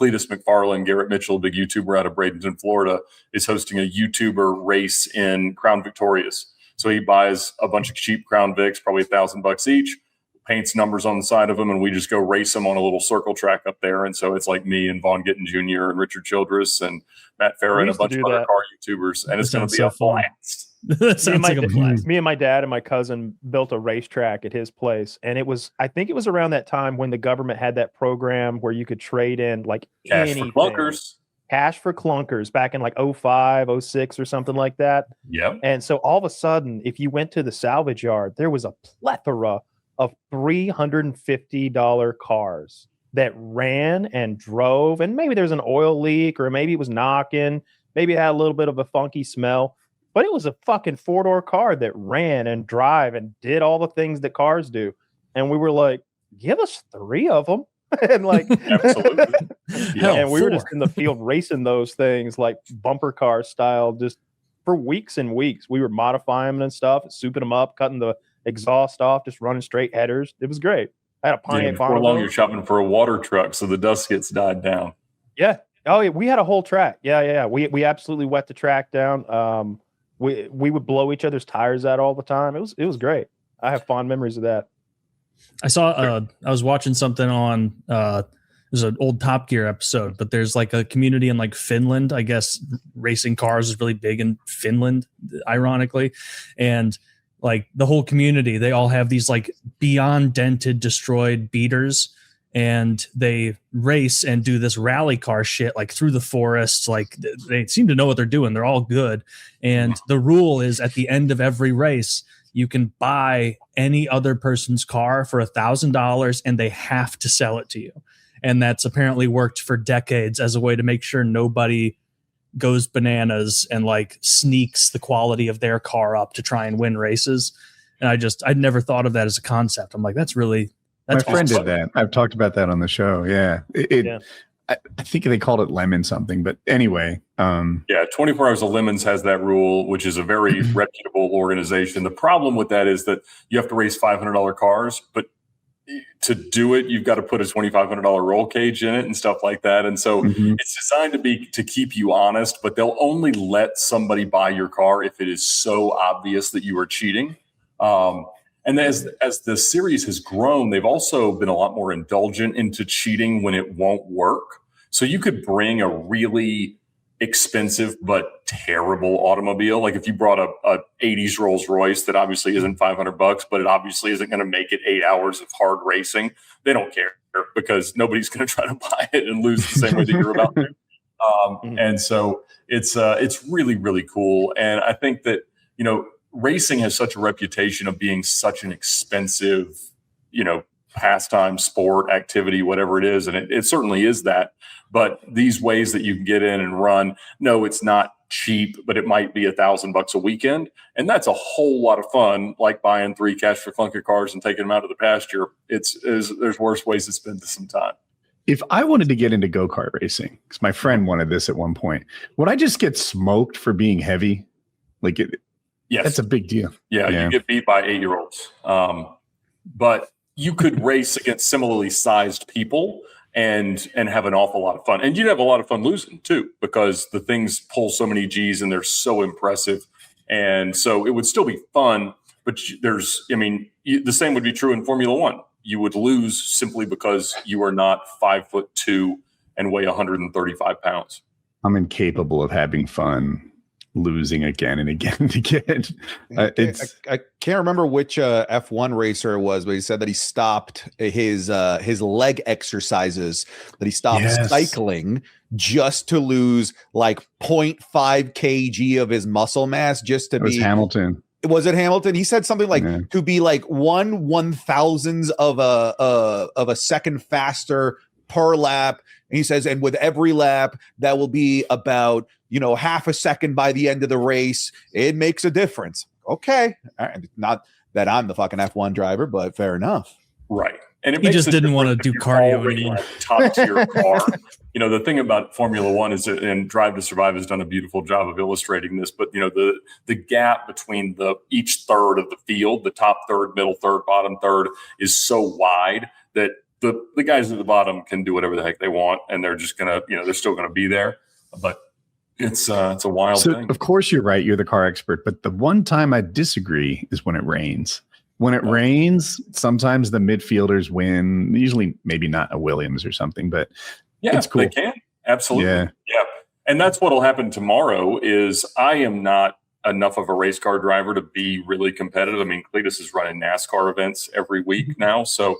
Cletus McFarland, Garrett Mitchell, a big YouTuber out of Bradenton, Florida, is hosting a YouTuber race in Crown Victorias. So he buys a bunch of cheap Crown Vics, probably $1,000 each, paints numbers on the side of them, and we just go race them on a little circle track up there. And so it's like me and Vaughn Gittin Jr. and Richard Childress and Matt Farah and a bunch of other car YouTubers. And it's going to be a blast. That sounds like a blast. Me and my dad and my cousin built a racetrack at his place. And I think it was around that time when the government had that program where you could trade in like Cash anything. for clunkers. Cash for clunkers back in like 05, 06 or something like that. Yep. And so all of a sudden, if you went to the salvage yard, there was a plethora of $350 cars that ran and drove. And maybe there was an oil leak, or maybe it was knocking. Maybe it had a little bit of a funky smell. But it was a fucking 4-door car that ran and drive and did all the things that cars do. And we were like, give us 3 of them. And like, absolutely. Yeah. And we were just in the field racing those things like bumper car style, just for weeks and weeks. We were modifying them and stuff, souping them up, cutting the exhaust off, just running straight headers. It was great. I had a Pontiac before long, you're shopping for a water truck, so the dust gets died down. Yeah. Oh, yeah. We had a whole track. Yeah. We absolutely wet the track down. We would blow each other's tires out all the time. It was great. I have fond memories of that. I saw I was watching something on there's an old Top Gear episode, but there's like a community in like Finland. I guess racing cars is really big in Finland, ironically. And like the whole community, they all have these like beyond dented, destroyed beaters, and they race and do this rally car shit like through the forests. Like they seem to know what they're doing. They're all good. And the rule is at the end of every race, you can buy any other person's car for $1,000 and they have to sell it to you. And that's apparently worked for decades as a way to make sure nobody goes bananas and like sneaks the quality of their car up to try and win races. And I'd never thought of that as a concept. I'm like, that's my friend awesome. did that. I've talked about that on the show. Yeah. I think they called it Lemon something, but anyway. 24 Hours of Lemons has that rule, which is a very reputable organization. The problem with that is that you have to race $500 cars, but to do it, you've got to put a $2,500 roll cage in it and stuff like that. And so it's designed to keep you honest, but they'll only let somebody buy your car if it is so obvious that you are cheating. And as the series has grown, they've also been a lot more indulgent into cheating when it won't work. So you could bring a really expensive but terrible automobile. Like if you brought a 80s Rolls Royce that obviously isn't $500, but it obviously isn't going to make it 8 hours of hard racing. They don't care because nobody's going to try to buy it and lose the same way that you're about to. And so it's really, really cool. And I think that, racing has such a reputation of being such an expensive, pastime, sport, activity, whatever it is. And it certainly is that. But these ways that you can get in and run, no, it's not cheap, but it might be $1,000 a weekend. And that's a whole lot of fun, like buying 3 cash for clunker cars and taking them out of the pasture. There's worse ways to spend some time. If I wanted to get into go-kart racing, because my friend wanted this at one point, would I just get smoked for being heavy? Yes. That's a big deal. Yeah, you get beat by 8-year-olds. But you could race against similarly sized people and have an awful lot of fun. And you'd have a lot of fun losing too, because the things pull so many G's and they're so impressive. And so it would still be fun, but the same would be true in Formula One. You would lose simply because you are not 5'2" and weigh 135 pounds. I'm incapable of having fun losing again and again and again. I can't remember which F1 racer it was, but he said that he stopped his leg exercises, that he stopped cycling just to lose like 0.5 kg of his muscle mass, just to be Hamilton. Was it Hamilton? He said something like to be like 1/1000th of a second faster per lap. And he says, and with every lap, that will be about, half a second by the end of the race. It makes a difference. Okay. Not that I'm the fucking F1 driver, but fair enough. Right. And he just didn't want to do cardio anymore. Top tier car. The thing about Formula One is and Drive to Survive has done a beautiful job of illustrating this, but the gap between each third of the field, the top third, middle third, bottom third, is so wide that the guys at the bottom can do whatever the heck they want, and they're just gonna, they're still gonna be there. But it's a wild thing. Of course, you're right. You're the car expert. But the one time I disagree is when it rains. When it rains, sometimes the midfielders win. Usually, maybe not a Williams or something, but it's cool. They can. Absolutely. Yeah. And that's what'll happen tomorrow is I am not enough of a race car driver to be really competitive. I mean, Cletus is running NASCAR events every week now. So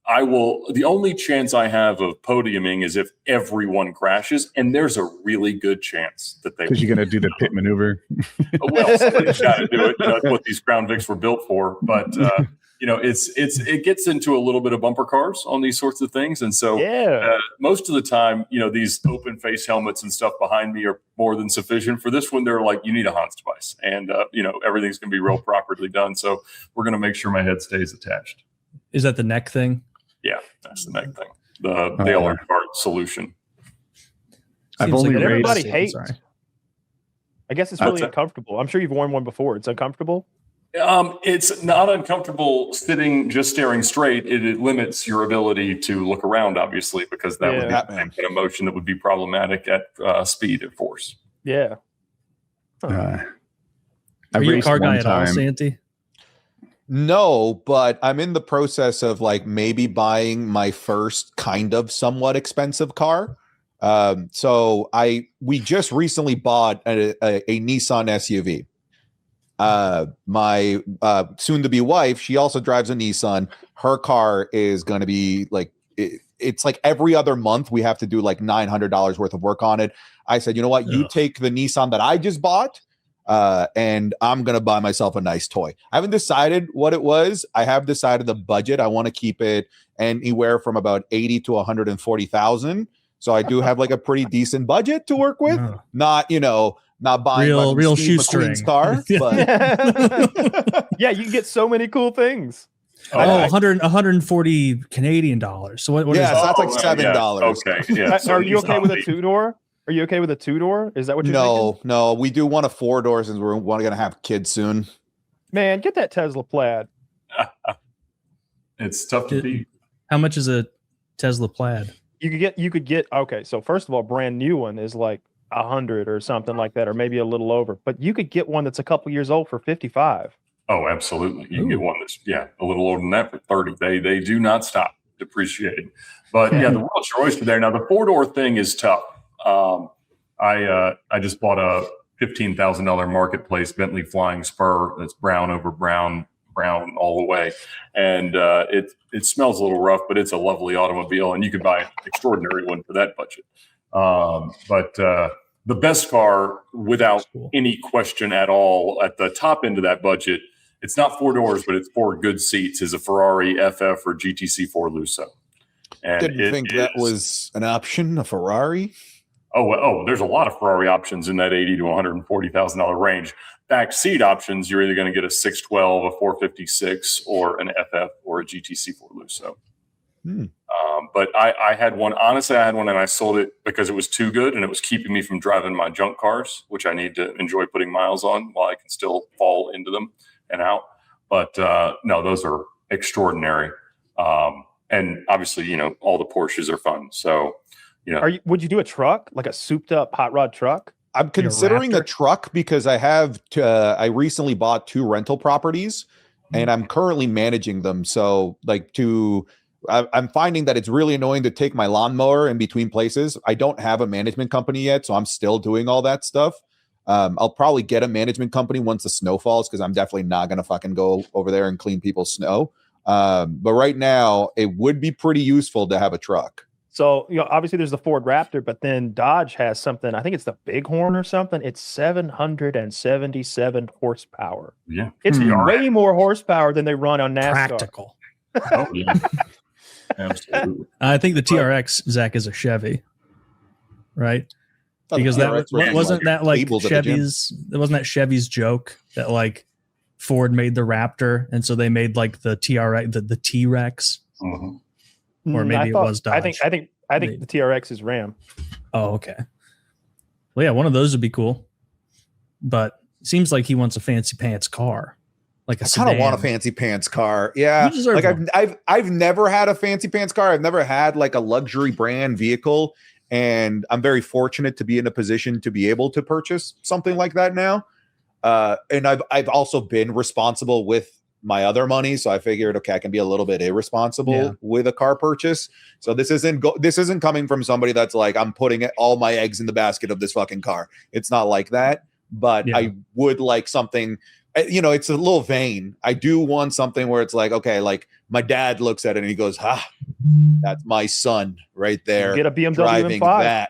I will, the only chance I have of podiuming is if everyone crashes, and there's a really good chance that they because you're going to do the pit maneuver. Well, somebody's got to do it. That's what these Crown Vics were built for. But it gets into a little bit of bumper cars on these sorts of things, and so most of the time, these open face helmets and stuff behind me are more than sufficient. For this one, they're like, you need a Hans device, and everything's going to be real properly done. So we're going to make sure my head stays attached. Is that the neck thing? Yeah, that's the neck thing. The alert card solution. I've only like everybody raised. hates. I guess it's really uncomfortable. I'm sure you've worn one before. It's uncomfortable. It's not uncomfortable sitting, just staring straight. It limits your ability to look around, obviously, because that would be an emotion that would be problematic at speed and force. Yeah. Are you a car guy at all, Santi? No, but I'm in the process of maybe buying my first kind of somewhat expensive car. So we just recently bought a Nissan SUV. My soon-to-be wife, she also drives a Nissan. Her car is going to be it's like every other month we have to do $900 worth of work on it. I said, you know what? You take the Nissan that I just bought, and I'm going to buy myself a nice toy. I haven't decided what it was. I have decided the budget. I want to keep it anywhere from about 80 to 140,000. So I do have a pretty decent budget to work with. Not buying real shoestrings car, but yeah, you can get so many cool things. 140 Canadian dollars. So what is that? So that's $7. Okay. Yeah. Are you okay with a 2-door? Are you okay with a 2-door? Is that what you're thinking? No, we do want a 4-door since we're going to have kids soon. Man, get that Tesla Plaid. It's tough to beat. How much is a Tesla Plaid? You could get okay. So first of all, brand new one is like 100 or something like that, or maybe a little over. But you could get one that's a couple years old for 55. Oh, absolutely. You can get one that's a little older than that for 30. They do not stop depreciating. But the real choice there. Now the 4-door thing is tough. I just bought a $15,000 marketplace Bentley Flying Spur that's brown over brown all the way, and it smells a little rough, but it's a lovely automobile, and you could buy an extraordinary one for that budget. But the best car, without any question at all, at the top end of that budget, it's not 4 doors, but it's 4 good seats, is a Ferrari FF or GTC4 Lusso. And didn't think that was an option, a Ferrari. Oh, there's a lot of Ferrari options in that $80,000 to $140,000 range. Back seat options, you're either going to get a 612, a 456, or an FF or a GTC4 Lusso. But I had one. Honestly, I had one and I sold it because it was too good and it was keeping me from driving my junk cars, which I need to enjoy putting miles on while I can still fall into them and out. But no, those are extraordinary. And obviously, all the Porsches are fun. So, would you do a truck, like a souped up hot rod truck? I'm considering a truck because I recently bought 2 rental properties and I'm currently managing them. So I'm finding that it's really annoying to take my lawnmower in between places. I don't have a management company yet, so I'm still doing all that stuff. I'll probably get a management company once the snow falls because I'm definitely not going to fucking go over there and clean people's snow. But right now, it would be pretty useful to have a truck. So, obviously there's the Ford Raptor, but then Dodge has something. I think it's the Bighorn or something. It's 777 horsepower. Yeah. It's way more horsepower than they run on NASCAR. Practical. Oh, yeah. Absolutely. I think the TRX, Zach, is a Chevy, right? Because wasn't that Chevy's joke that Ford made the Raptor, and so they made the TRX, the T-Rex. Mm-hmm. Or maybe it was Dodge. I think the TRX is Ram. Oh, okay. Well, yeah, one of those would be cool. But it seems like he wants a fancy pants car. like a I kind of sedan. want a fancy pants car. Yeah, You deserve like one. I've never had a fancy pants car. I've never had like a luxury brand vehicle, and I'm very fortunate to be in a position to be able to purchase something like that now. And I've also been responsible with my other money, so I figured, okay, I can be a little bit irresponsible with a car purchase. So this isn't coming from somebody that's like, I'm putting all my eggs in the basket of this fucking car. It's not like that, but I would like something, you know, it's a little vain. I do want something where it's like, okay, like my dad looks at it and he goes, that's my son right there. Get a BMW driving M5.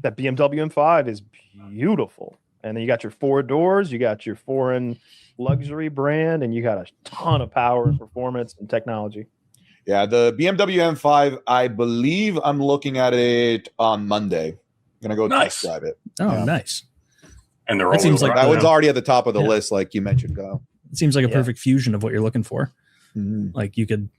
That BMW M5 is beautiful. And then you got your 4 doors, you got your foreign luxury brand, and you got a ton of power and performance and technology. Yeah, the BMW M5, I believe I'm looking at it on Monday. I'm gonna go test drive it. Oh, nice. And they're That seems like that one's already at the top of the list, like you mentioned, Kyle. It seems like a perfect fusion of what you're looking for. Mm-hmm. Like you could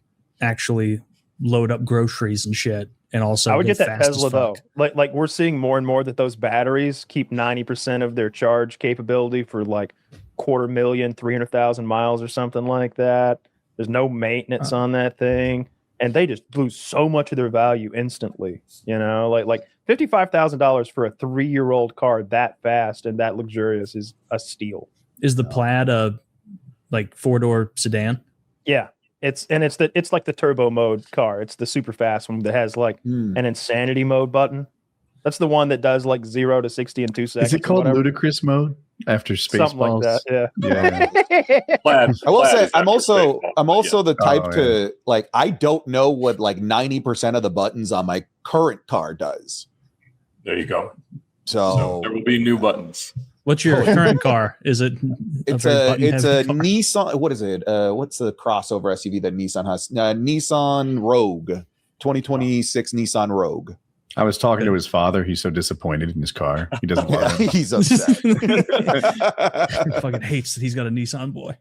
actually load up groceries and shit, and also I would go get that fast as Tesla though. fuck. Like we're seeing more and more that those batteries keep 90% of their charge capability for like 250,000, 300,000 miles or something like that. There's no maintenance on that thing, and they just lose so much of their value instantly. You know, like $55,000 for a 3-year-old car that fast and that luxurious is a steal. Is the Plaid a like 4-door sedan? Yeah. It's like the turbo mode car. It's the super fast one that has like an insanity mode button. That's the one that does like 0 to 60 in 2 seconds. Is it called ludicrous mode after Spaceballs? Something like that. Yeah. I will say I'm also the type Oh, to like, I don't know what like 90% of the buttons on my current car does. There you go. So there will be new buttons. What's your current car? Is it? it's a Nissan. What is it? What's the crossover SUV that Nissan has? Nissan Rogue, 2026 Nissan Rogue. I was talking to his father. He's so disappointed in his car. He doesn't love it. He's upset. Fucking hates that he's got a Nissan boy.